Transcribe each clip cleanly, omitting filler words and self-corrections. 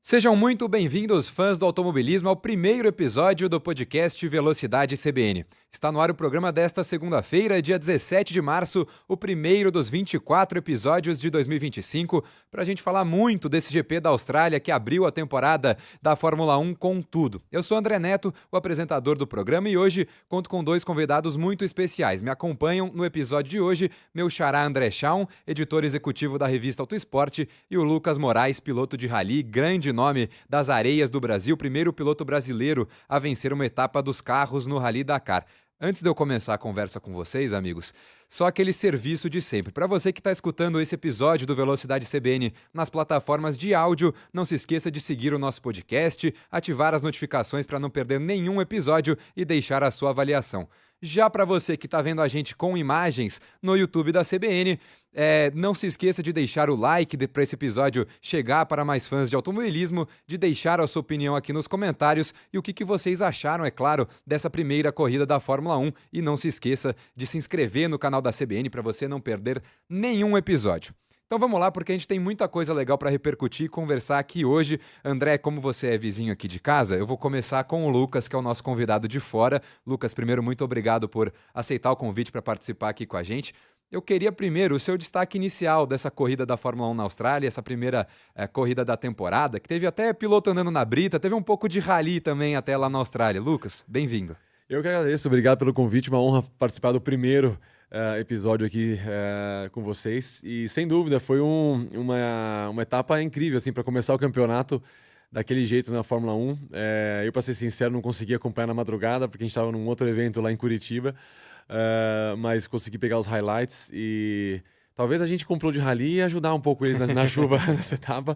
Sejam muito bem-vindos, fãs do automobilismo, ao primeiro episódio do podcast Velocidade CBN. Está no ar o programa desta segunda-feira, dia 17 de março, o primeiro dos 24 episódios de 2025, para a gente falar muito desse GP da Austrália que abriu a temporada da Fórmula 1 com tudo. Eu sou André Neto, o apresentador do programa, e hoje conto com dois convidados muito especiais. Me acompanham no episódio de hoje meu xará André Schaun, editor executivo da revista Auto Esporte, e o Lucas Moraes, piloto de rally, grande nome das areias do Brasil, primeiro piloto brasileiro a vencer uma etapa dos carros no Rally Dakar. Antes de eu começar a conversa com vocês, amigos, só aquele serviço de sempre. Para você que está escutando esse episódio do Velocidade CBN nas plataformas de áudio, não se esqueça de seguir o nosso podcast, ativar as notificações para não perder nenhum episódio e deixar a sua avaliação. Já para você que está vendo a gente com imagens no YouTube da CBN, não se esqueça de deixar o like para esse episódio chegar para mais fãs de automobilismo, de deixar a sua opinião aqui nos comentários e o que vocês acharam, é claro, dessa primeira corrida da Fórmula 1. E não se esqueça de se inscrever no canal da CBN para você não perder nenhum episódio. Então vamos lá, porque a gente tem muita coisa legal para repercutir e conversar aqui hoje. André, como você é vizinho aqui de casa, eu vou começar com o Lucas, que é o nosso convidado de fora. Lucas, primeiro, muito obrigado por aceitar o convite para participar aqui com a gente. Eu queria primeiro o seu destaque inicial dessa corrida da Fórmula 1 na Austrália, essa primeira corrida da temporada, que teve até piloto andando na brita, teve um pouco de rally também até lá na Austrália. Lucas, bem-vindo. Eu que agradeço, obrigado pelo convite, uma honra participar do primeiro episódio aqui com vocês. E sem dúvida foi uma etapa incrível assim, para começar o campeonato daquele jeito na Fórmula 1. Eu, para ser sincero, não consegui acompanhar na madrugada, porque a gente estava num outro evento lá em Curitiba, mas consegui pegar os highlights e talvez a gente comprou de rally e ajudar um pouco eles na chuva nessa etapa.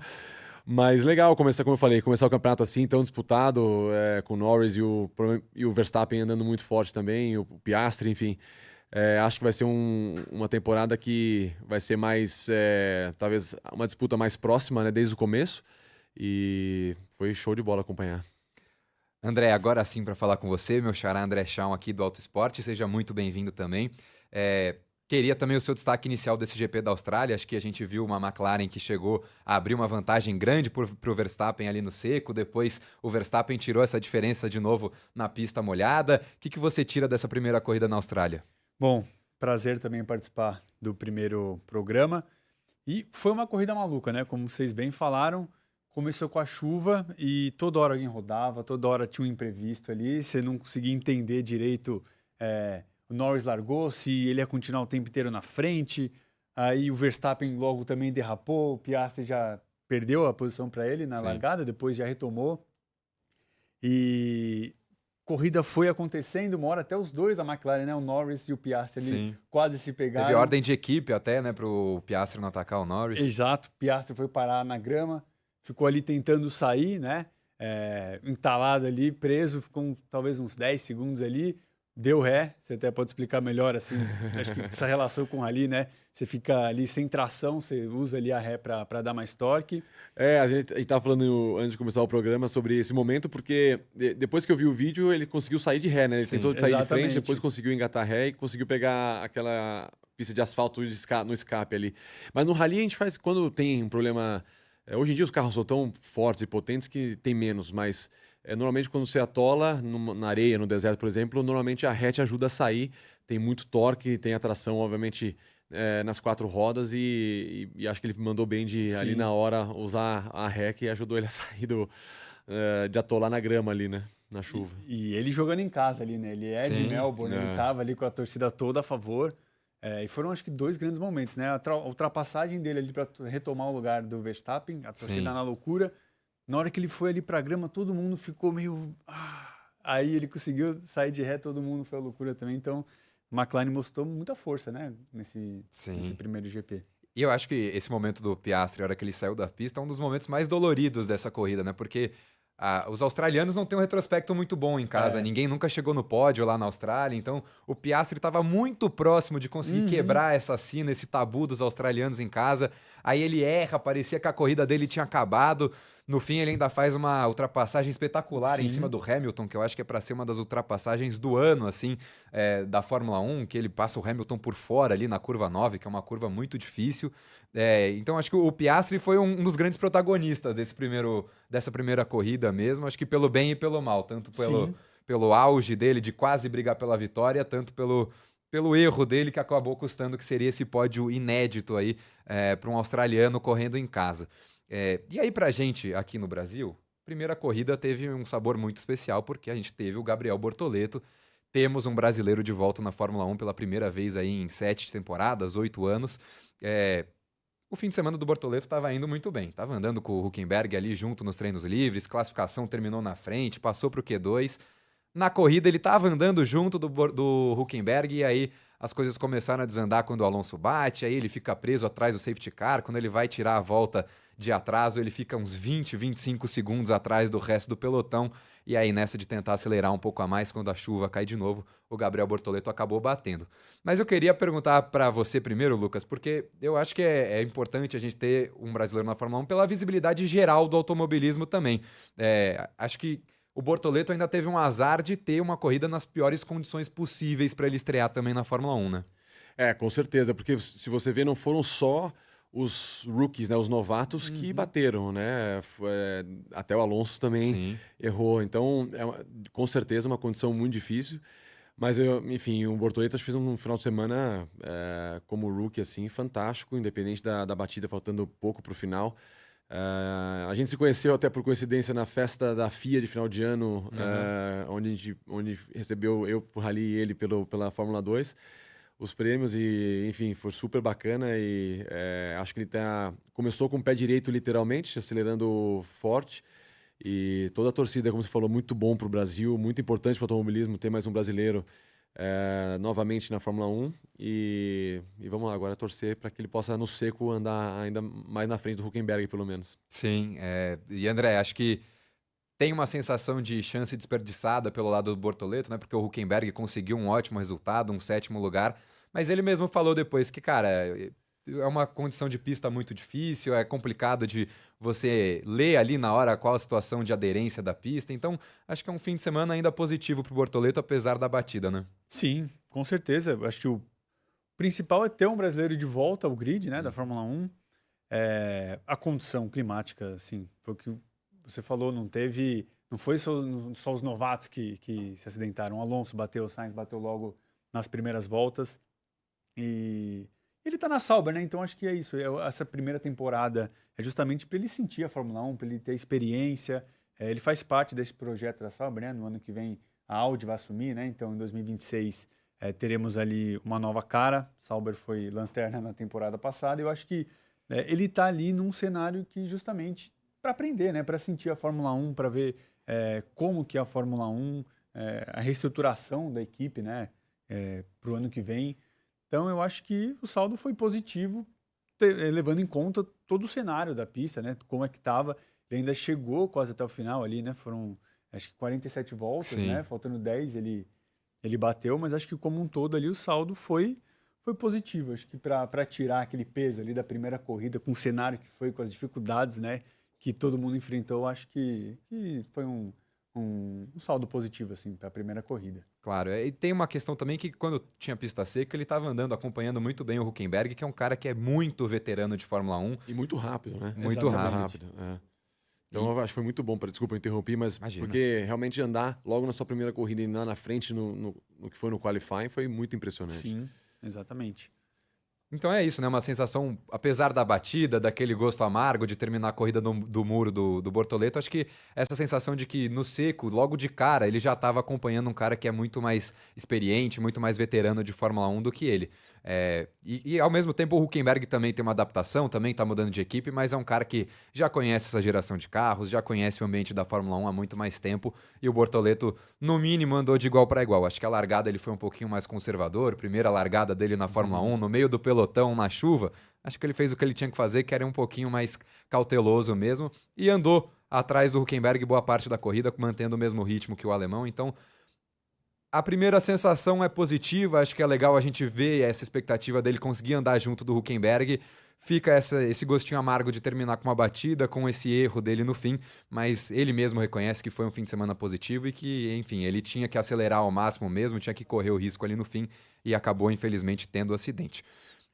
Mas legal começar, como eu falei, começar o campeonato assim, tão disputado, com o Norris e o Verstappen andando muito forte também, o Piastri, enfim. Acho que vai ser uma temporada que vai ser mais, talvez, uma disputa mais próxima, né, desde o começo. E foi show de bola acompanhar. André, agora sim para falar com você, meu xará André Schaun aqui do Auto Esporte, seja muito bem-vindo também. Queria também o seu destaque inicial desse GP da Austrália. Acho que a gente viu uma McLaren que chegou a abrir uma vantagem grande para o Verstappen ali no seco. Depois o Verstappen tirou essa diferença de novo na pista molhada. O que você tira dessa primeira corrida na Austrália? Bom, prazer também participar do primeiro programa. E foi uma corrida maluca, né? Como vocês bem falaram, começou com a chuva e toda hora alguém rodava, toda hora tinha um imprevisto ali. Você não conseguia entender direito... O Norris largou, se ele ia continuar o tempo inteiro na frente, aí o Verstappen logo também derrapou, o Piastri já perdeu a posição para ele na largada, depois já retomou. E corrida foi acontecendo, uma hora até os dois da McLaren, né? O Norris e o Piastri ali quase se pegaram. Teve ordem de equipe até, né, para o Piastri não atacar o Norris. Exato, o Piastri foi parar na grama, ficou ali tentando sair, né? Entalado ali, preso, ficou talvez uns 10 segundos ali. Deu ré, você até pode explicar melhor, assim, acho que essa relação com o rally, né? Você fica ali sem tração, você usa ali a ré para dar mais torque. A gente estava falando antes de começar o programa sobre esse momento, porque depois que eu vi o vídeo, ele conseguiu sair de ré, né? Ele tentou sair de frente, depois conseguiu engatar ré e conseguiu pegar aquela pista de asfalto no escape ali. Mas no rally a gente faz, quando tem um problema... Hoje em dia os carros são tão fortes e potentes que tem menos, mas... normalmente quando você atola na areia, no deserto, por exemplo, normalmente a ré te ajuda a sair, tem muito torque, tem atração, obviamente, nas quatro rodas e acho que ele mandou bem de, ali na hora, usar a ré que ajudou ele a sair de atolar na grama ali, né, na chuva. E ele jogando em casa ali, né, ele de Melbourne, ele estava ali com a torcida toda a favor, e foram acho que dois grandes momentos, né, a ultrapassagem dele ali para retomar o lugar do Verstappen, a torcida na loucura. Na hora que ele foi ali pra grama, todo mundo ficou meio... Aí ele conseguiu sair de ré, todo mundo foi à loucura também. Então, McLaren mostrou muita força, né? Nesse primeiro GP. E eu acho que esse momento do Piastri, a hora que ele saiu da pista, é um dos momentos mais doloridos dessa corrida, né? Porque os australianos não têm um retrospecto muito bom em casa. Ninguém nunca chegou no pódio lá na Austrália. Então, o Piastri estava muito próximo de conseguir quebrar essa sina, esse tabu dos australianos em casa. aí ele erra, parecia que a corrida dele tinha acabado. No fim, ele ainda faz uma ultrapassagem espetacular em cima do Hamilton, que eu acho que é para ser uma das ultrapassagens do ano, assim, da Fórmula 1, que ele passa o Hamilton por fora ali na curva 9, que é uma curva muito difícil. Então, acho que o Piastri foi um dos grandes protagonistas dessa primeira corrida mesmo, acho que pelo bem e pelo mal, tanto pelo auge dele de quase brigar pela vitória, tanto pelo erro dele que acabou custando que seria esse pódio inédito aí para um australiano correndo em casa. E aí pra gente aqui no Brasil, a primeira corrida teve um sabor muito especial porque a gente teve o Gabriel Bortoleto, temos um brasileiro de volta na Fórmula 1 pela primeira vez aí em 7 temporadas, 8 anos. O fim de semana do Bortoleto estava indo muito bem, estava andando com o Hülkenberg ali junto nos treinos livres, classificação terminou na frente, passou para o Q2. Na corrida ele estava andando junto do Hülkenberg e aí as coisas começaram a desandar quando o Alonso bate, aí ele fica preso atrás do safety car, quando ele vai tirar a volta de atraso, ele fica uns 20, 25 segundos atrás do resto do pelotão, e aí nessa de tentar acelerar um pouco a mais, quando a chuva cai de novo, o Gabriel Bortoleto acabou batendo. Mas eu queria perguntar para você primeiro, Lucas, porque eu acho que é importante a gente ter um brasileiro na Fórmula 1 pela visibilidade geral do automobilismo também. Acho que o Bortoleto ainda teve um azar de ter uma corrida nas piores condições possíveis para ele estrear também na Fórmula 1, né? Com certeza, porque se você vê, não foram só os rookies, né, os novatos que bateram, né? Até o Alonso também errou. Então, com certeza uma condição muito difícil. Mas, enfim, o Bortoleto fez um final de semana como rookie, assim, fantástico, independente da batida, faltando pouco para o final. A gente se conheceu até por coincidência na festa da FIA de final de ano, onde recebeu eu por Rally e ele pela Fórmula 2 os prêmios e, enfim, foi super bacana e acho que ele começou com o pé direito literalmente, acelerando forte e toda a torcida, como você falou, muito bom para o Brasil, muito importante para o automobilismo ter mais um brasileiro novamente na Fórmula 1 e vamos lá, agora torcer para que ele possa no seco andar ainda mais na frente do Hülkenberg, pelo menos. Sim, e André, acho que tem uma sensação de chance desperdiçada pelo lado do Bortoleto, né? Porque o Hülkenberg conseguiu um ótimo resultado, um 7º lugar, mas ele mesmo falou depois que, cara, é uma condição de pista muito difícil, é complicado de você ler ali na hora qual a situação de aderência da pista, então acho que é um fim de semana ainda positivo para o Bortoleto, apesar da batida, né? Sim, com certeza. Acho que o principal é ter um brasileiro de volta ao grid, né, da Fórmula 1. A condição climática, assim, foi o que você falou, não foi só os novatos que se acidentaram. O Alonso bateu, o Sainz bateu logo nas primeiras voltas. E ele tá na Sauber, né? Então acho que é isso. Essa primeira temporada é justamente para ele sentir a Fórmula 1, para ele ter experiência. Ele faz parte desse projeto da Sauber, né? No ano que vem a Audi vai assumir, né? Então em 2026 teremos ali uma nova cara. Sauber foi lanterna na temporada passada. Eu acho que ele tá ali num cenário que justamente para aprender, né? Para sentir a Fórmula 1, para ver como que é a Fórmula 1, a reestruturação da equipe, né? Para o ano que vem. Então, eu acho que o saldo foi positivo, levando em conta todo o cenário da pista, né? Como é que estava. Ele ainda chegou quase até o final ali, né? Foram, acho que 47 voltas, né? Faltando 10, ele bateu, mas acho que como um todo ali o saldo foi positivo. Acho que para tirar aquele peso ali da primeira corrida, com o cenário que foi, com as dificuldades, né? Que todo mundo enfrentou, acho que foi um saldo positivo, assim, para a primeira corrida. Claro, e tem uma questão também que quando tinha pista seca, ele estava andando, acompanhando muito bem o Hülkenberg, que é um cara que é muito veterano de Fórmula 1. E muito rápido, né? Muito rápido. Então, eu acho que foi muito bom, desculpa eu interromper, mas Imagina. Porque realmente andar logo na sua primeira corrida e andar na frente no que foi no qualifying foi muito impressionante. Sim, exatamente. Então é isso, né? Uma sensação, apesar da batida, daquele gosto amargo de terminar a corrida do muro do Bortoleto, acho que essa sensação de que no seco, logo de cara, ele já estava acompanhando um cara que é muito mais experiente, muito mais veterano de Fórmula 1 do que ele. E ao mesmo tempo o Hülkenberg também tem uma adaptação, também está mudando de equipe, mas é um cara que já conhece essa geração de carros, já conhece o ambiente da Fórmula 1 há muito mais tempo, e o Bortoleto, no mínimo, andou de igual para igual. Acho que a largada ele foi um pouquinho mais conservador, primeira largada dele na Fórmula 1, no meio do pelotão, na chuva, acho que ele fez o que ele tinha que fazer, que era um pouquinho mais cauteloso mesmo, e andou atrás do Hülkenberg boa parte da corrida, mantendo o mesmo ritmo que o alemão, então a primeira sensação é positiva, acho que é legal a gente ver essa expectativa dele conseguir andar junto do Hülkenberg. fica esse gostinho amargo de terminar com uma batida, com esse erro dele no fim, mas ele mesmo reconhece que foi um fim de semana positivo e que, enfim, ele tinha que acelerar ao máximo mesmo, tinha que correr o risco ali no fim e acabou, infelizmente, tendo acidente.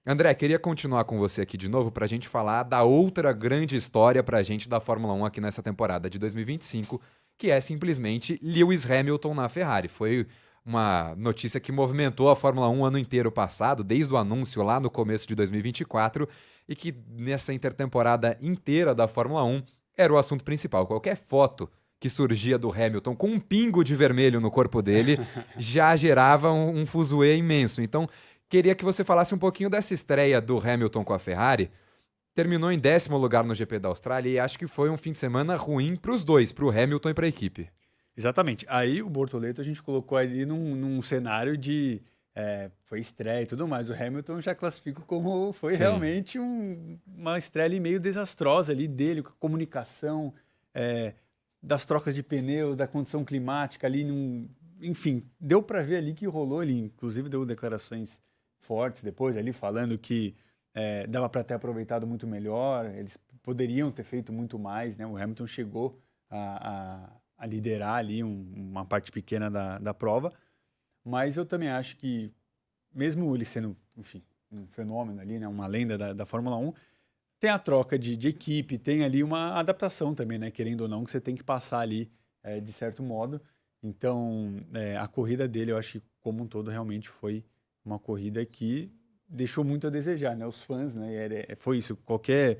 André, queria continuar com você aqui de novo para a gente falar da outra grande história para a gente da Fórmula 1 aqui nessa temporada de 2025, que é simplesmente Lewis Hamilton na Ferrari. Foi uma notícia que movimentou a Fórmula 1 o ano inteiro passado, desde o anúncio lá no começo de 2024, e que nessa intertemporada inteira da Fórmula 1 era o assunto principal. Qualquer foto que surgia do Hamilton com um pingo de vermelho no corpo dele já gerava um fuzuê imenso. Então, queria que você falasse um pouquinho dessa estreia do Hamilton com a Ferrari. Terminou em 10º lugar no GP da Austrália e acho que foi um fim de semana ruim para os dois, para o Hamilton e para a equipe. Exatamente. Aí o Bortoleto a gente colocou ali num cenário de foi estreia e tudo mais. O Hamilton já classifico como foi realmente uma estreia ali meio desastrosa ali dele, com a comunicação, das trocas de pneus, da condição climática ali. Enfim, deu para ver ali que rolou. Ele inclusive deu declarações fortes depois ali falando que dava para ter aproveitado muito melhor, eles poderiam ter feito muito mais, né? O Hamilton chegou a liderar ali uma parte pequena da prova, mas eu também acho que, mesmo ele sendo, enfim, um fenômeno ali, né, uma lenda da Fórmula 1, tem a troca de equipe, tem ali uma adaptação também, né, querendo ou não, que você tem que passar ali de certo modo. Então, a corrida dele, eu acho que como um todo realmente foi uma corrida que deixou muito a desejar, né? Os fãs, né, foi isso, qualquer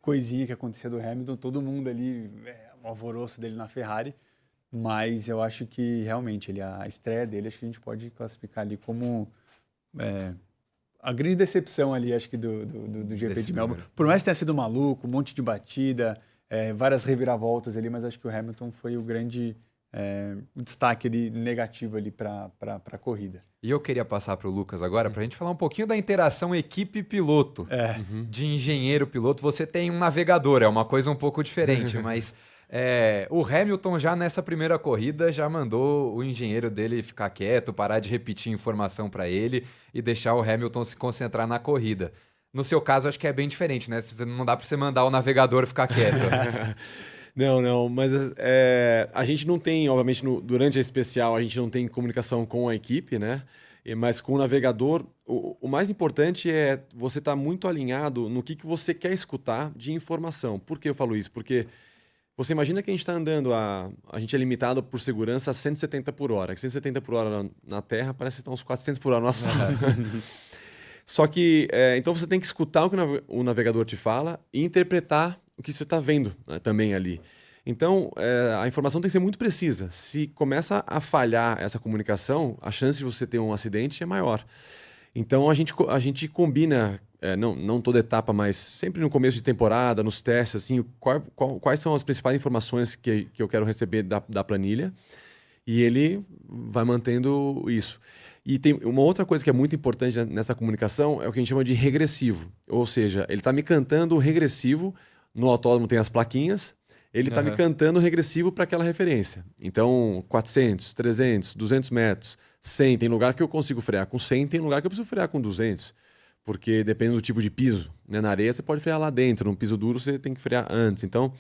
coisinha que acontecia do Hamilton, todo mundo ali, o alvoroço dele na Ferrari, mas eu acho que realmente a estreia dele, acho que a gente pode classificar ali como a grande decepção ali, acho que do GP de Melbourne. Por mais que tenha sido maluco, um monte de batida, várias reviravoltas ali, mas acho que o Hamilton foi o grande destaque ali, negativo ali para a corrida. E eu queria passar para o Lucas agora para a gente falar um pouquinho da interação equipe-piloto. De engenheiro-piloto, você tem um navegador, é uma coisa um pouco diferente, mas o Hamilton já nessa primeira corrida já mandou o engenheiro dele ficar quieto, parar de repetir informação para ele e deixar o Hamilton se concentrar na corrida. No seu caso, acho que é bem diferente, né? Não dá para você mandar o navegador ficar quieto. Não, mas a gente não tem, obviamente, durante a especial, a gente não tem comunicação com a equipe, né? Mas com o navegador, o mais importante é você estar muito alinhado no que você quer escutar de informação. Por que eu falo isso? Porque você imagina que a gente está andando, a gente é limitado por segurança a 170 por hora. 170 por hora na Terra parece que está uns 400 por hora no asfalto. Só que, então você tem que escutar o que o navegador te fala e interpretar o que você está vendo, né, também ali. Então, a informação tem que ser muito precisa. Se começa a falhar essa comunicação, a chance de você ter um acidente é maior. Então, a gente combina, não toda etapa, mas sempre no começo de temporada, nos testes, assim, quais são as principais informações que eu quero receber da planilha, e ele vai mantendo isso. E tem uma outra coisa que é muito importante nessa comunicação, é o que a gente chama de regressivo. Ou seja, ele está me cantando regressivo. No autódromo tem as plaquinhas, ele está me cantando regressivo para aquela referência. Então, 400, 300, 200 metros, 100. Tem lugar que eu consigo frear com 100, tem lugar que eu preciso frear com 200. Porque depende do tipo de piso, né? Na areia você pode frear lá dentro, no piso duro você tem que frear antes. Então,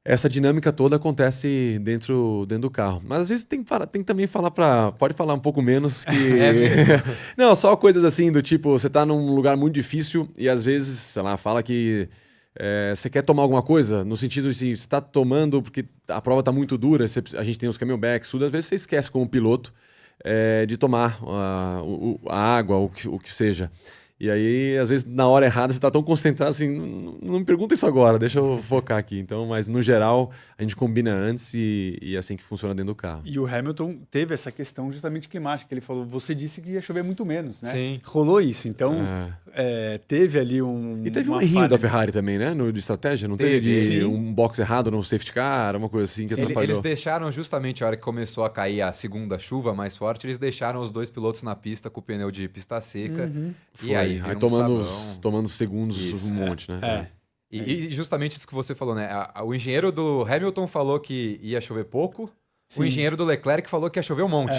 essa dinâmica toda acontece dentro do carro. Mas às vezes tem que também falar pode falar um pouco menos que... Não, só coisas assim do tipo, você está num lugar muito difícil e às vezes, sei lá, fala que você quer tomar alguma coisa, no sentido de você está tomando porque a prova está muito dura, a gente tem os camelbacks, tudo, às vezes você esquece como piloto de tomar a água, o que seja. E aí, às vezes, na hora errada, você está tão concentrado assim, não me pergunta isso agora, deixa eu focar aqui. Então, mas no geral, a gente combina antes e é assim que funciona dentro do carro. E o Hamilton teve essa questão justamente climática. Ele falou, você disse que ia chover muito menos, né? Sim. Rolou isso. Então, teve ali E teve um errinho da Ferrari também, né? De estratégia, não teve um box errado no safety car, uma coisa assim que atrapalhou. Eles deixaram justamente a hora que começou a cair a segunda chuva mais forte, eles deixaram os dois pilotos na pista com o pneu de pista seca. E aí tomando segundos um monte, né? E justamente isso que você falou, né? O engenheiro do Hamilton falou que ia chover pouco, o engenheiro do Leclerc falou que ia chover um monte.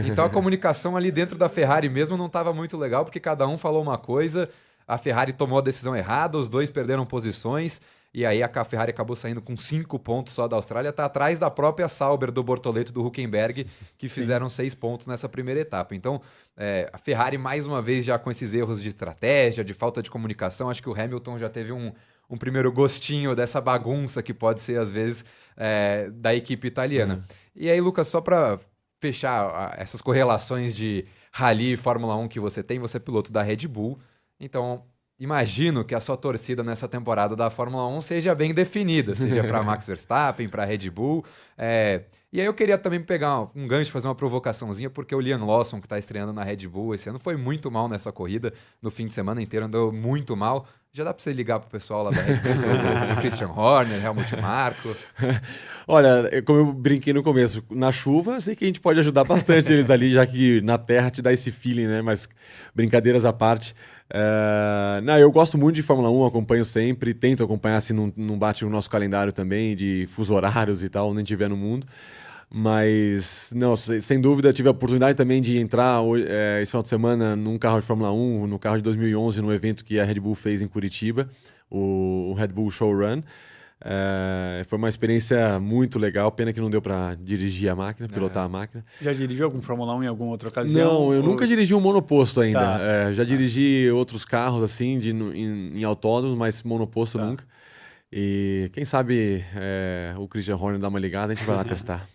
Então a comunicação ali dentro da Ferrari mesmo não estava muito legal, porque cada um falou uma coisa. a Ferrari tomou a decisão errada, os dois perderam posições, e aí a Ferrari acabou saindo com 5 pontos só da Austrália, está atrás da própria Sauber, do Bortoleto e do Hülkenberg, que fizeram 6 pontos nessa primeira etapa. Então, a Ferrari, mais uma vez, já com esses erros de estratégia, de falta de comunicação, acho que o Hamilton já teve um primeiro gostinho dessa bagunça que pode ser, às vezes, da equipe italiana. E aí, Lucas, só para fechar essas correlações de Rally e Fórmula 1 que você tem, você é piloto da Red Bull, então imagino que a sua torcida nessa temporada da Fórmula 1 seja bem definida, seja para Max Verstappen, para Red Bull. E aí eu queria também pegar um gancho, fazer uma provocaçãozinha, porque o Liam Lawson, que está estreando na Red Bull esse ano, foi muito mal nessa corrida, no fim de semana inteiro andou muito mal. Já dá para você ligar pro pessoal lá da Red Bull, o Christian Horner, Helmut Marko. Olha, como eu brinquei no começo, na chuva, sei que a gente pode ajudar bastante eles ali, já que na terra te dá esse feeling, né? Mas brincadeiras à parte. Não, eu gosto muito de Fórmula 1, acompanho sempre, tento acompanhar se não bate o nosso calendário também, de fuso horários e tal, onde tiver no mundo. Mas, não, sem dúvida, tive a oportunidade também de entrar esse final de semana num carro de Fórmula 1, no carro de 2011, no evento que a Red Bull fez em Curitiba, o Red Bull Showrun. Foi uma experiência muito legal, pena que não deu para dirigir a máquina, pilotar a máquina. Já dirigiu algum Fórmula 1 em alguma outra ocasião? Não, eu nunca dirigi um monoposto ainda. Tá. Já dirigi outros carros assim, em autódromos, mas monoposto nunca. E quem sabe o Christian Horner dá uma ligada, a gente vai lá testar.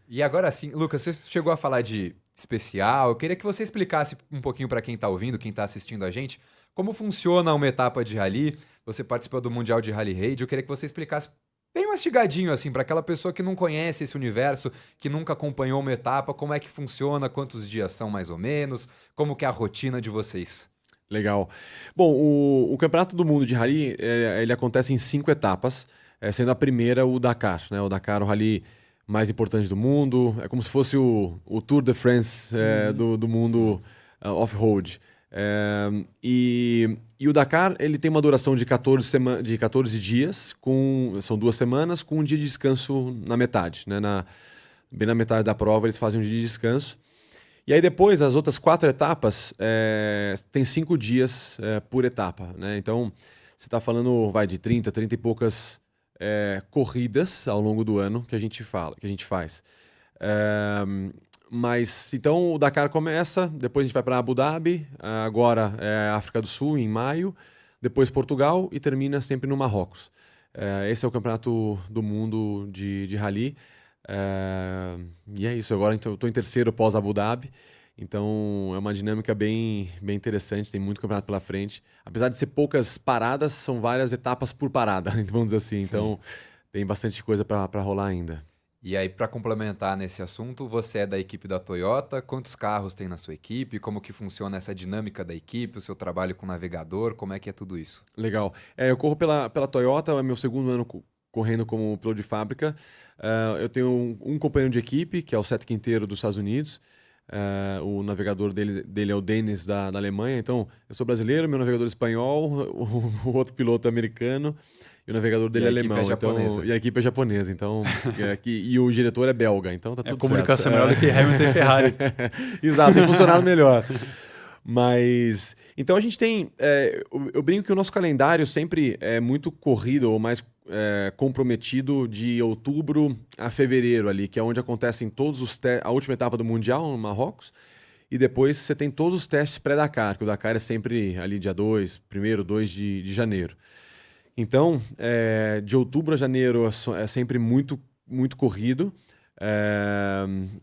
E agora sim, Lucas, você chegou a falar de especial. Eu queria que você explicasse um pouquinho para quem está ouvindo, quem está assistindo a gente, como funciona uma etapa de rally. Você participou do Mundial de Rally Raid. Eu queria que você explicasse bem mastigadinho, assim, para aquela pessoa que não conhece esse universo, que nunca acompanhou uma etapa, como é que funciona, quantos dias são mais ou menos, como que é a rotina de vocês. Legal. Bom, o Campeonato do Mundo de Rally, ele acontece em 5 etapas, sendo a primeira o Dakar, né? O Dakar, o rally mais importante do mundo, é como se fosse o Tour de France do mundo off-road. E o Dakar, ele tem uma duração de 14 dias, são 2 semanas, com um dia de descanso na metade, né? Bem na metade da prova eles fazem um dia de descanso. E aí depois, as outras 4 etapas, tem 5 dias por etapa, né? Então, você está falando de 30 e poucas corridas ao longo do ano que a gente faz. Mas, então, o Dakar começa, depois a gente vai para Abu Dhabi, agora África do Sul, em maio, depois Portugal e termina sempre no Marrocos. Esse é o Campeonato do Mundo de Rally. E é isso, agora eu estou em terceiro pós Abu Dhabi, então é uma dinâmica bem interessante, tem muito campeonato pela frente. Apesar de ser poucas paradas, são várias etapas por parada, vamos dizer assim. Sim. Então tem bastante coisa para rolar ainda. E aí, para complementar nesse assunto, você é da equipe da Toyota, quantos carros tem na sua equipe, como que funciona essa dinâmica da equipe, o seu trabalho com o navegador, como é que é tudo isso? Legal, eu corro pela Toyota, é meu segundo ano correndo como piloto de fábrica. Eu tenho um companheiro de equipe, que é o Seth Quinteiro dos Estados Unidos. O navegador dele é o Dennis da Alemanha. Então, eu sou brasileiro, meu navegador é espanhol, o outro piloto é americano e o navegador dele é alemão. E a equipe é japonesa. Então, e o diretor é belga, então tá tudo certo. A comunicação é melhor do que Hamilton e Ferrari. Exato, tem funcionado melhor. Mas, então a gente tem, eu brinco que o nosso calendário sempre é muito corrido ou mais comprometido de outubro a fevereiro ali, que é onde acontecem todos a última etapa do Mundial no Marrocos, e depois você tem todos os testes pré-Dakar, que o Dakar é sempre ali dia 2 de janeiro. Então, de outubro a janeiro é sempre muito, muito corrido.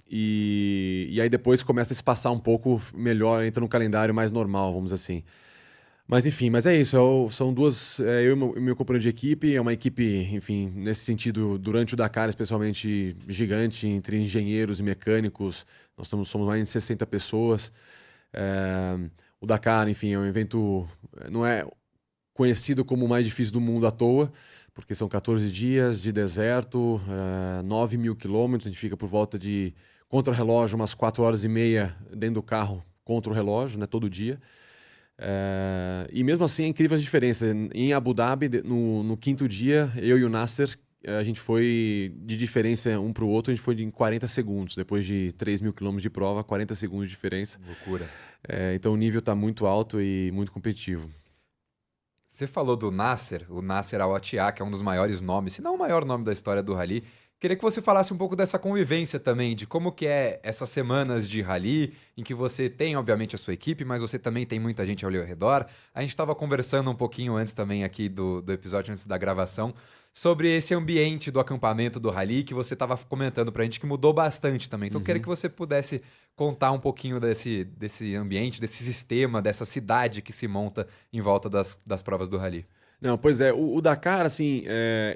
E aí depois começa a espaçar um pouco melhor, entra no calendário mais normal, vamos dizer assim. Mas enfim, mas é isso, são duas, eu e meu companheiro de equipe, é uma equipe, enfim, nesse sentido, durante o Dakar especialmente gigante, entre engenheiros e mecânicos, nós somos mais de 60 pessoas. O Dakar, enfim, é um evento, não é conhecido como o mais difícil do mundo à toa, porque são 14 dias de deserto, 9.000 quilômetros, a gente fica por volta de, contra o relógio, umas 4 horas e meia dentro do carro contra o relógio, né, todo dia. E mesmo assim é incrível as diferenças. Em Abu Dhabi, no 5º dia, eu e o Nasser a gente foi de diferença um para o outro, a gente foi em 40 segundos. Depois de 3.000 quilômetros de prova, 40 segundos de diferença. Loucura. Então o nível está muito alto e muito competitivo. Você falou do Nasser, o Nasser Al-Attiyah, que é um dos maiores nomes, se não o maior nome da história do rally. Queria que você falasse um pouco dessa convivência também, de como que é essas semanas de rally, em que você tem, obviamente, a sua equipe, mas você também tem muita gente ao redor. A gente estava conversando um pouquinho antes também aqui do episódio, antes da gravação, sobre esse ambiente do acampamento do rally, que você estava comentando pra gente que mudou bastante também. Então, eu queria que você pudesse contar um pouquinho desse ambiente, desse sistema, dessa cidade que se monta em volta das provas do rally. Não, pois é, o Dakar, assim,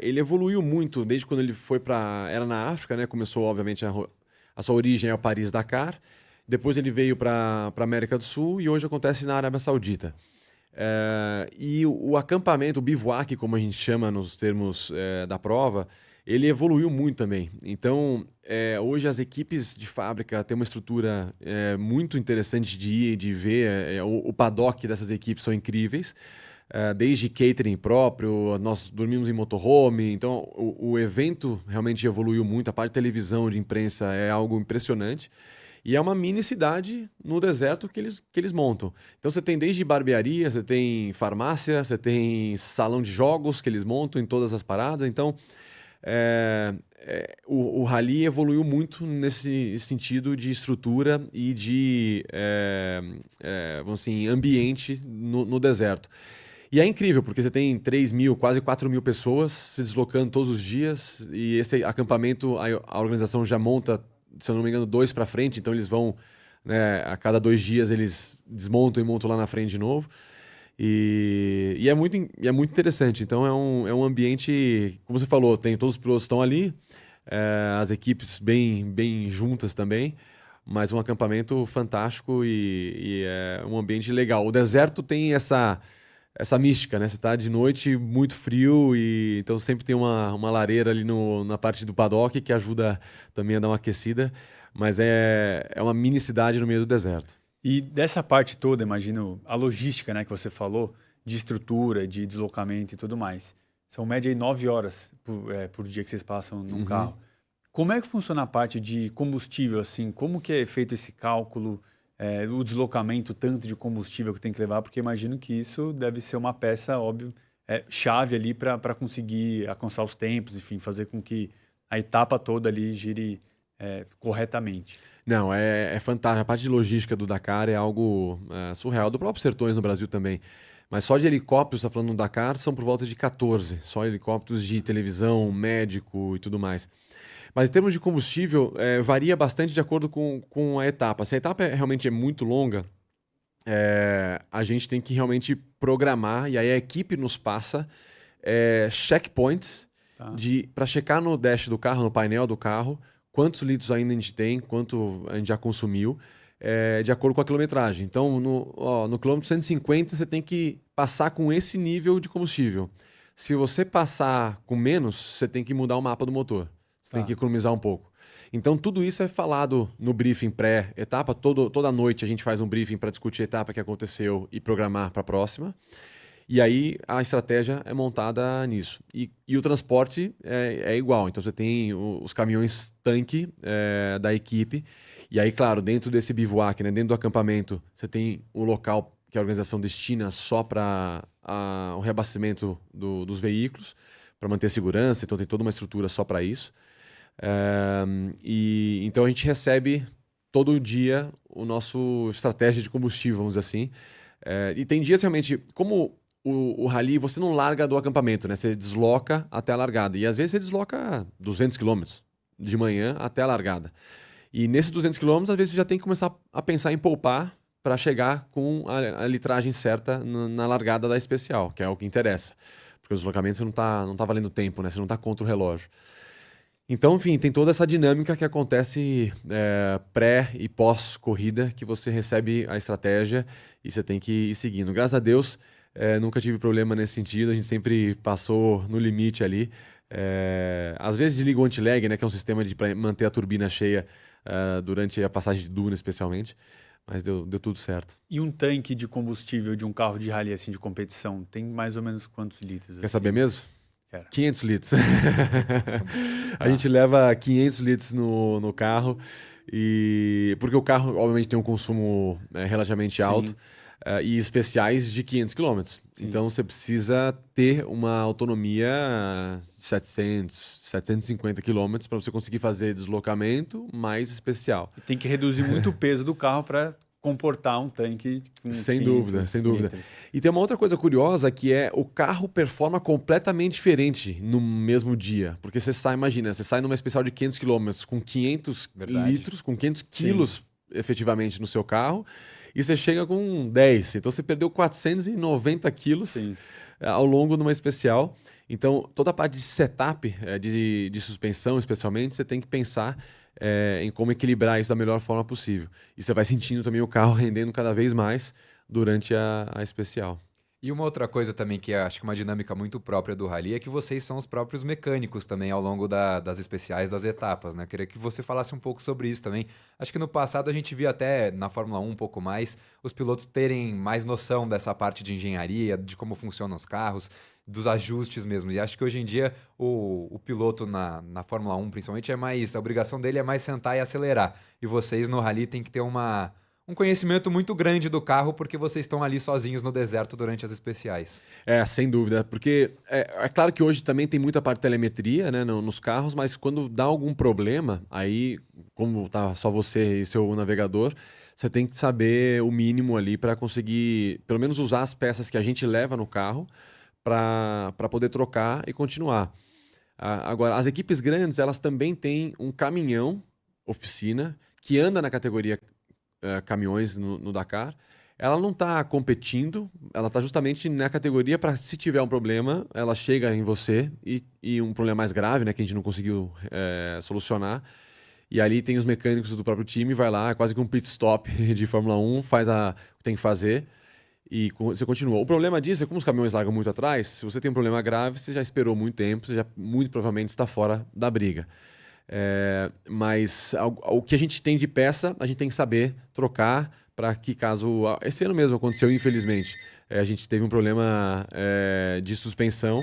ele evoluiu muito desde quando ele foi era na África, né? Começou, obviamente, a sua origem é o Paris-Dakar. Depois ele veio para a América do Sul e hoje acontece na Arábia Saudita. E o acampamento, o bivouac, como a gente chama nos termos da prova, ele evoluiu muito também. Então, hoje as equipes de fábrica têm uma estrutura muito interessante de ir e de ver. O paddock dessas equipes são incríveis. Desde catering próprio, nós dormimos em motorhome, então o evento realmente evoluiu muito, a parte de televisão, de imprensa é algo impressionante, e é uma mini cidade no deserto que eles montam. Então você tem desde barbearia, você tem farmácia, você tem salão de jogos que eles montam em todas as paradas, então o rally evoluiu muito nesse sentido de estrutura e de vamos assim, ambiente no deserto. E é incrível, porque você tem 3.000, quase 4.000 pessoas se deslocando todos os dias. E esse acampamento, a organização já monta, se eu não me engano, 2 para frente. Então eles vão, né, a cada 2 dias eles desmontam e montam lá na frente de novo. E é muito interessante. Então é um ambiente, como você falou, tem todos os pilotos estão ali, as equipes bem juntas também. Mas um acampamento fantástico e é um ambiente legal. O deserto tem essa mística, né? Você tá de noite muito frio e então sempre tem uma lareira ali na parte do paddock que ajuda também a dar uma aquecida, mas é uma mini cidade no meio do deserto. E dessa parte toda, imagino, a logística, né, que você falou, de estrutura, de deslocamento e tudo mais. São média aí 9 horas por dia que vocês passam num carro. Como é que funciona a parte de combustível, assim? Como que é feito esse cálculo? O deslocamento, tanto de combustível que tem que levar, porque imagino que isso deve ser uma peça, óbvio, chave ali para conseguir alcançar os tempos, enfim, fazer com que a etapa toda ali gire corretamente. Não, é fantástico. A parte de logística do Dakar é algo surreal. Do próprio Sertões no Brasil também. Mas só de helicópteros, está falando no Dakar, são por volta de 14. Só helicópteros de televisão, médico e tudo mais. Mas em termos de combustível, varia bastante de acordo com a etapa. Se a etapa realmente é muito longa, a gente tem que realmente programar, e aí a equipe nos passa checkpoints para checar no dash do carro, no painel do carro, quantos litros ainda a gente tem, quanto a gente já consumiu, de acordo com a quilometragem. Então, no quilômetro 150, você tem que passar com esse nível de combustível. Se você passar com menos, você tem que mudar o mapa do motor. Você tem que economizar um pouco. Então, tudo isso é falado no briefing pré-etapa. Toda noite a gente faz um briefing para discutir a etapa que aconteceu e programar para a próxima. E aí a estratégia é montada nisso. E o transporte é igual. Então, você tem os caminhões tanque da equipe. E aí, claro, dentro desse bivouac, né, dentro do acampamento, você tem o local que a organização destina só para o reabastecimento dos veículos, para manter a segurança. Então, tem toda uma estrutura só para isso. Então a gente recebe todo dia o nosso estratégia de combustível, vamos dizer assim. E tem dias realmente, como o rally, você não larga do acampamento, né? Você desloca até a largada. E às vezes você desloca 200 quilômetros de manhã até a largada. E nesses 200 quilômetros, às vezes você já tem que começar a pensar em poupar para chegar com a litragem certa na largada da especial, que é o que interessa. Porque o deslocamento você não tá valendo tempo, né? Você não está contra o relógio. Então, enfim, tem toda essa dinâmica que acontece pré e pós-corrida, que você recebe a estratégia e você tem que ir seguindo. Graças a Deus, nunca tive problema nesse sentido, a gente sempre passou no limite ali. Às vezes desliga o anti-lag, né, que é um sistema para manter a turbina cheia durante a passagem de duna, especialmente, mas deu tudo certo. E um tanque de combustível de um carro de rally assim, de competição, tem mais ou menos quantos litros? Quer saber mesmo? que era? 500 litros. A gente leva 500 litros no carro, porque o carro, obviamente, tem um consumo relativamente Sim. alto e especiais de 500 quilômetros. Sim. Então, você precisa ter uma autonomia de 700, 750 quilômetros para você conseguir fazer deslocamento mais especial. E tem que reduzir muito o peso do carro para comportar um tanque com Sem 500 dúvida, sem dúvida. litros. E tem uma outra coisa curiosa que é o carro performa completamente diferente no mesmo dia. Porque você sai numa especial de 500 quilômetros com 500 Verdade. litros, com 500 quilos efetivamente no seu carro, e você chega com 10. Então você perdeu 490 quilos Sim. ao longo de uma especial. Então toda a parte de setup, de suspensão especialmente, você tem que pensar em como equilibrar isso da melhor forma possível. E você vai sentindo também o carro rendendo cada vez mais durante a especial. E uma outra coisa também que acho que é uma dinâmica muito própria do rally é que vocês são os próprios mecânicos também ao longo das especiais, das etapas, né? Eu queria que você falasse um pouco sobre isso também. Acho que no passado a gente via até na Fórmula 1 um pouco mais os pilotos terem mais noção dessa parte de engenharia, de como funcionam os carros, dos ajustes mesmo. E acho que hoje em dia o piloto na Fórmula 1 principalmente a obrigação dele é mais sentar e acelerar. E vocês no rally tem que ter um conhecimento muito grande do carro porque vocês estão ali sozinhos no deserto durante as especiais. Sem dúvida, porque é claro que hoje também tem muita parte de telemetria, né, nos carros, mas quando dá algum problema, aí, como tá só você e seu navegador, você tem que saber o mínimo ali para conseguir, pelo menos, usar as peças que a gente leva no carro para poder trocar e continuar. Agora, as equipes grandes, elas também têm um caminhão, oficina, que anda na categoria caminhões no Dakar. Ela não está competindo, ela está justamente na categoria para, se tiver um problema, ela chega em você e um problema mais grave, né, que a gente não conseguiu solucionar. E ali tem os mecânicos do próprio time, vai lá, é quase que um pit stop de Fórmula 1, faz o que tem que fazer e você continua. O problema disso é como os caminhões largam muito atrás, se você tem um problema grave, você já esperou muito tempo, você já muito provavelmente está fora da briga. Mas o que a gente tem de peça, a gente tem que saber trocar para que caso... Esse ano mesmo aconteceu, infelizmente. A gente teve um problema de suspensão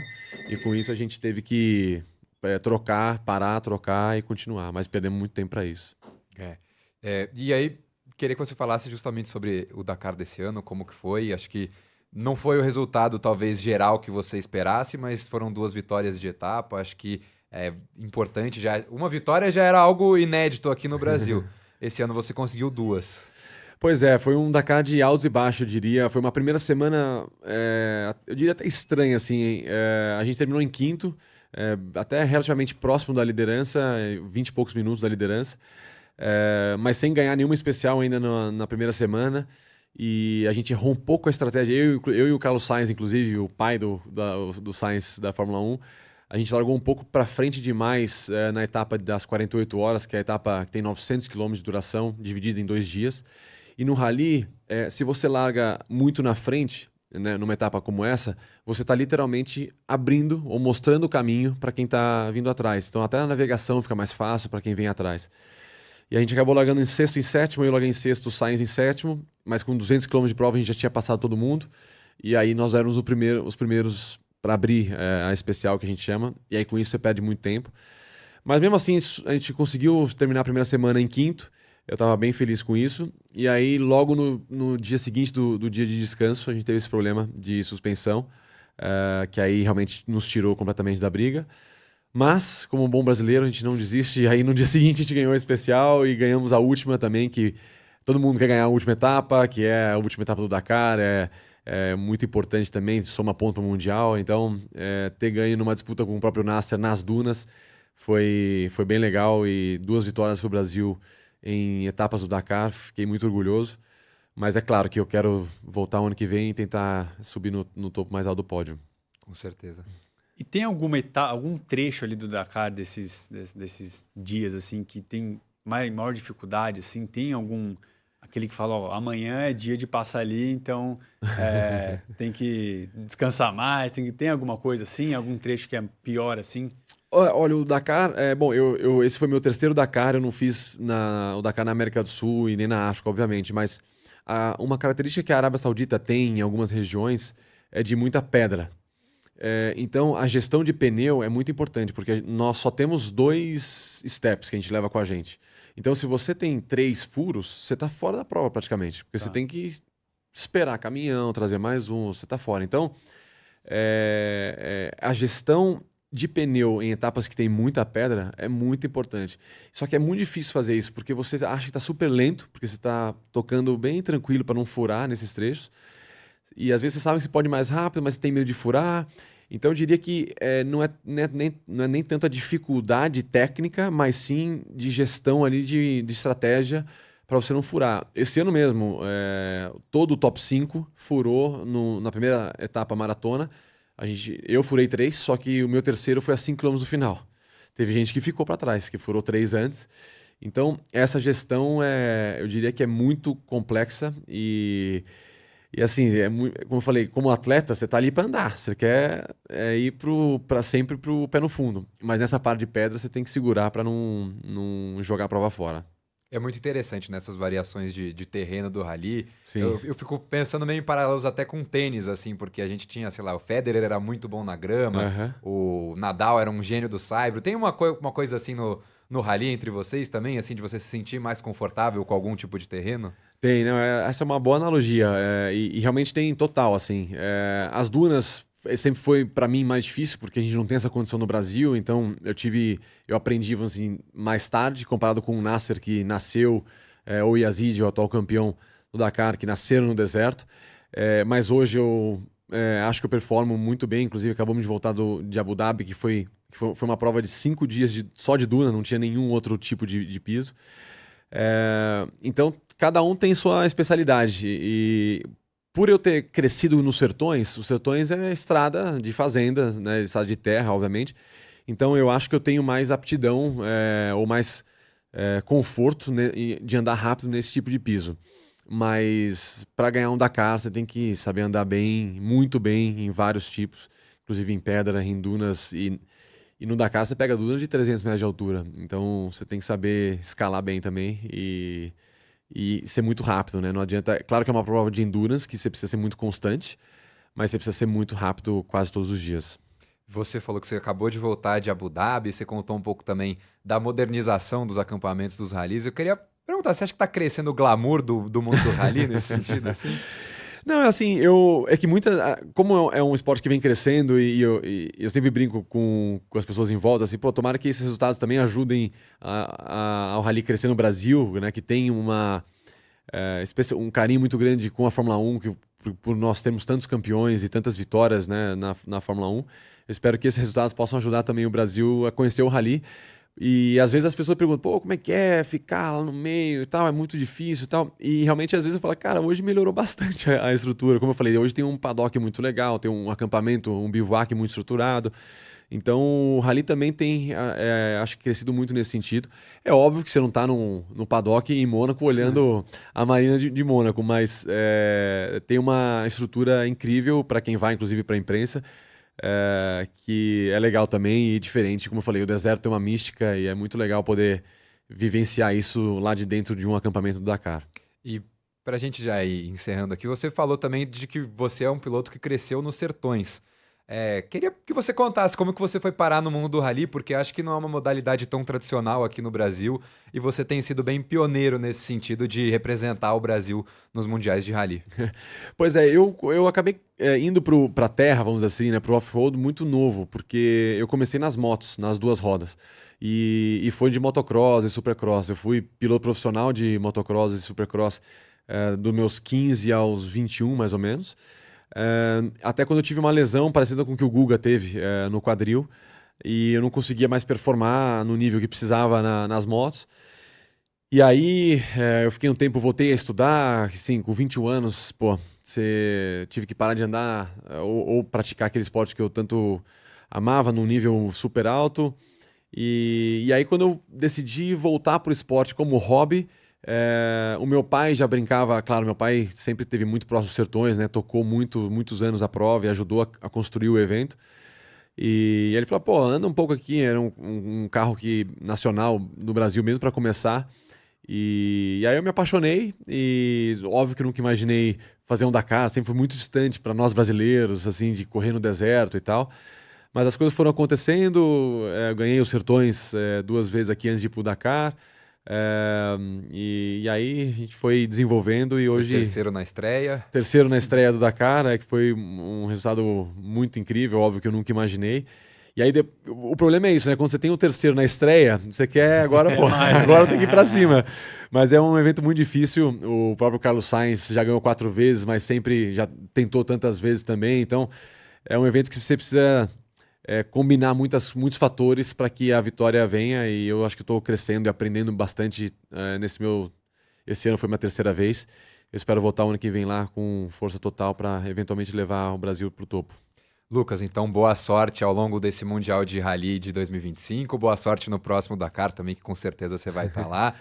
e com isso a gente teve que parar, trocar e continuar. Mas perdemos muito tempo para isso. E aí, queria que você falasse justamente sobre o Dakar desse ano, como que foi. Acho que não foi o resultado talvez geral que você esperasse, mas foram 2 vitórias de etapa. Acho que é importante já. Uma vitória já era algo inédito aqui no Brasil. Esse ano você conseguiu 2. Pois foi um Dakar de altos e baixos, eu diria. Foi uma primeira semana, eu diria até estranha, assim. A gente terminou em quinto, até relativamente próximo da liderança, 20 e poucos minutos da liderança, mas sem ganhar nenhuma especial ainda na primeira semana. E a gente errou um pouco a estratégia. Eu e o Carlos Sainz, inclusive, o pai do Sainz da Fórmula 1, a gente largou um pouco para frente demais na etapa das 48 horas, que é a etapa que tem 900 km de duração, dividida em 2 dias. E no rally, se você larga muito na frente, né, numa etapa como essa, você está literalmente abrindo ou mostrando o caminho para quem está vindo atrás. Então até a navegação fica mais fácil para quem vem atrás. E a gente acabou largando em sexto e sétimo, eu larguei em sexto, o Sainz em sétimo, mas com 200 km de prova a gente já tinha passado todo mundo. E aí nós éramos os primeiros para abrir a especial, que a gente chama, e aí com isso você perde muito tempo. Mas mesmo assim, a gente conseguiu terminar a primeira semana em quinto, eu estava bem feliz com isso, e aí logo no dia seguinte do dia de descanso, a gente teve esse problema de suspensão, que aí realmente nos tirou completamente da briga. Mas, como um bom brasileiro, a gente não desiste, e aí no dia seguinte a gente ganhou a especial e ganhamos a última também, que todo mundo quer ganhar a última etapa, que é a última etapa do Dakar, é muito importante também, soma ponto para o Mundial. Então, ter ganho numa disputa com o próprio Nasser nas dunas foi bem legal. E 2 vitórias para o Brasil em etapas do Dakar, fiquei muito orgulhoso. Mas é claro que eu quero voltar o ano que vem e tentar subir no topo mais alto do pódio. Com certeza. E tem algum trecho ali do Dakar desses dias assim que tem maior dificuldade? Assim, tem algum... Aquele que fala, ó, amanhã é dia de passar ali, então tem que descansar mais, tem alguma coisa assim, algum trecho que é pior assim? Olha, o Dakar, bom, esse foi meu terceiro Dakar, eu não fiz o Dakar na América do Sul e nem na África, obviamente, mas uma característica que a Arábia Saudita tem em algumas regiões é de muita pedra. Então, a gestão de pneu é muito importante, porque nós só temos 2 steps que a gente leva com a gente. Então, se você tem 3 furos, você está fora da prova praticamente, porque você tem que esperar caminhão, trazer mais um, você está fora. Então, a gestão de pneu em etapas que tem muita pedra é muito importante. Só que é muito difícil fazer isso, porque você acha que está super lento, porque você está tocando bem tranquilo para não furar nesses trechos. E às vezes você sabe que você pode ir mais rápido, mas você tem medo de furar. Então eu diria que não é nem tanto a dificuldade técnica, mas sim de gestão ali de estratégia para você não furar. Esse ano mesmo, todo o top 5 furou na primeira etapa maratona. Eu furei 3, só que o meu terceiro foi a 5 km do final. Teve gente que ficou para trás, que furou 3 antes. Então, essa gestão, eu diria que é muito complexa e assim, como eu falei, como atleta, você está ali para andar. Você quer ir sempre para o pé no fundo. Mas nessa parte de pedra, você tem que segurar para não jogar a prova fora. É muito interessante nessas variações de terreno do rally. Sim. Eu fico pensando meio em paralelos até com tênis, assim, porque a gente tinha, sei lá, o Federer era muito bom na grama, o Nadal era um gênio do saibro. Tem uma coisa assim no rally entre vocês também, assim, de você se sentir mais confortável com algum tipo de terreno? Tem, não, essa é uma boa analogia e realmente tem total, assim. As dunas sempre foi para mim mais difícil porque a gente não tem essa condição no Brasil, então eu aprendi assim, mais tarde comparado com o Nasser que nasceu, ou Yazid, o atual campeão do Dakar, que nasceram no deserto, mas hoje eu acho que eu performo muito bem, inclusive acabamos de voltar de Abu Dhabi, que foi uma prova de 5 dias só de duna, não tinha nenhum outro tipo de piso. Então cada um tem sua especialidade e por eu ter crescido nos sertões, os sertões é estrada de fazenda, né, estrada de terra, obviamente. Então eu acho que eu tenho mais aptidão ou mais conforto, né, de andar rápido nesse tipo de piso. Mas para ganhar um Dakar, você tem que saber andar bem, muito bem, em vários tipos, inclusive em pedra, em dunas. E no Dakar você pega dunas de 300 metros de altura. Então você tem que saber escalar bem também e ser muito rápido, né? Não adianta. Claro que é uma prova de endurance, que você precisa ser muito constante, mas você precisa ser muito rápido quase todos os dias. Você falou que você acabou de voltar de Abu Dhabi, você contou um pouco também da modernização dos acampamentos dos rallies. Eu queria perguntar, você acha que está crescendo o glamour do mundo do rally nesse sentido, assim? Não, assim, é que como é um esporte que vem crescendo e eu sempre brinco com as pessoas em volta, assim, pô, tomara que esses resultados também ajudem ao rally crescer no Brasil, né, que tem um carinho muito grande com a Fórmula 1, por nós termos tantos campeões e tantas vitórias, né, na Fórmula 1. Eu espero que esses resultados possam ajudar também o Brasil a conhecer o rally. E às vezes as pessoas perguntam, pô, como é que é ficar lá no meio e tal, é muito difícil e tal. E realmente às vezes eu falo, cara, hoje melhorou bastante a estrutura. Como eu falei, hoje tem um paddock muito legal, tem um acampamento, um bivouac muito estruturado. Então o rally também tem, acho que crescido muito nesse sentido. É óbvio que você não está no paddock em Mônaco olhando a marina de Mônaco, mas tem uma estrutura incrível para quem vai, inclusive para a imprensa. Que é legal também e diferente. Como eu falei, o deserto tem uma mística e é muito legal poder vivenciar isso lá de dentro de um acampamento do Dakar. E para a gente já ir encerrando aqui, você falou também de que você é um piloto que cresceu nos sertões. Queria que você contasse como que você foi parar no mundo do rally, porque acho que não é uma modalidade tão tradicional aqui no Brasil e você tem sido bem pioneiro nesse sentido de representar o Brasil nos mundiais de rally. Pois é, eu acabei indo para a terra, vamos dizer assim, né, para o off-road muito novo, porque eu comecei nas motos, nas 2 rodas. E foi de motocross e supercross. Eu fui piloto profissional de motocross e supercross dos meus 15 aos 21, mais ou menos. Até quando eu tive uma lesão parecida com o que o Guga teve no quadril e eu não conseguia mais performar no nível que precisava nas motos. E aí eu fiquei um tempo, voltei a estudar, assim, com 21 anos, pô, tive que parar de andar ou praticar aquele esporte que eu tanto amava num nível super alto. E aí quando eu decidi voltar para o esporte como hobby, o meu pai já brincava, claro, meu pai sempre esteve muito próximo dos sertões, né? Tocou muitos anos a prova e ajudou a construir o evento. E ele falou, pô, anda um pouco aqui, era um carro nacional no Brasil mesmo para começar. E aí eu me apaixonei e óbvio que nunca imaginei fazer um Dakar, sempre foi muito distante para nós brasileiros, assim, de correr no deserto e tal. Mas as coisas foram acontecendo, eu ganhei os Sertões 2 vezes aqui antes de ir pro Dakar. E aí a gente foi desenvolvendo e hoje... Terceiro na estreia. Terceiro na estreia do Dakar, que foi um resultado muito incrível, óbvio que eu nunca imaginei. E aí o problema é isso, né? Quando você tem o terceiro na estreia, você quer agora, pô, agora tem que ir pra cima. Mas é um evento muito difícil. O próprio Carlos Sainz já ganhou 4 vezes, mas sempre já tentou tantas vezes também. Então é um evento que você precisa combinar muitos fatores para que a vitória venha. E eu acho que estou crescendo e aprendendo bastante esse ano foi minha terceira vez. Eu espero voltar o ano que vem lá com força total para eventualmente levar o Brasil para o topo. Lucas, então boa sorte ao longo desse Mundial de Rally de 2025, boa sorte no próximo Dakar também, que com certeza você vai estar lá.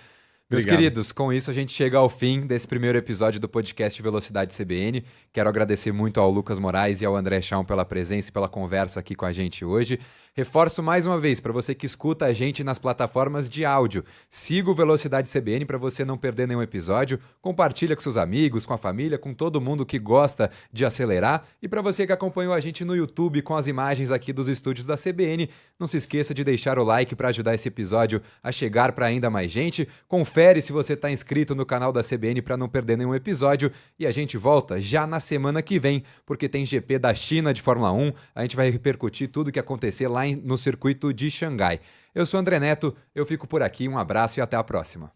Meus queridos, com isso a gente chega ao fim desse primeiro episódio do podcast Velocidade CBN. Quero agradecer muito ao Lucas Moraes e ao André Chaum pela presença e pela conversa aqui com a gente hoje. Reforço mais uma vez, para você que escuta a gente nas plataformas de áudio, siga o Velocidade CBN para você não perder nenhum episódio, compartilha com seus amigos, com a família, com todo mundo que gosta de acelerar. E para você que acompanhou a gente no YouTube com as imagens aqui dos estúdios da CBN, não se esqueça de deixar o like para ajudar esse episódio a chegar para ainda mais gente. Confere se você está inscrito no canal da CBN para não perder nenhum episódio. E a gente volta já na semana que vem, porque tem GP da China de Fórmula 1. A gente vai repercutir tudo o que acontecer lá no circuito de Xangai. Eu sou André Neto, eu fico por aqui, um abraço e até a próxima.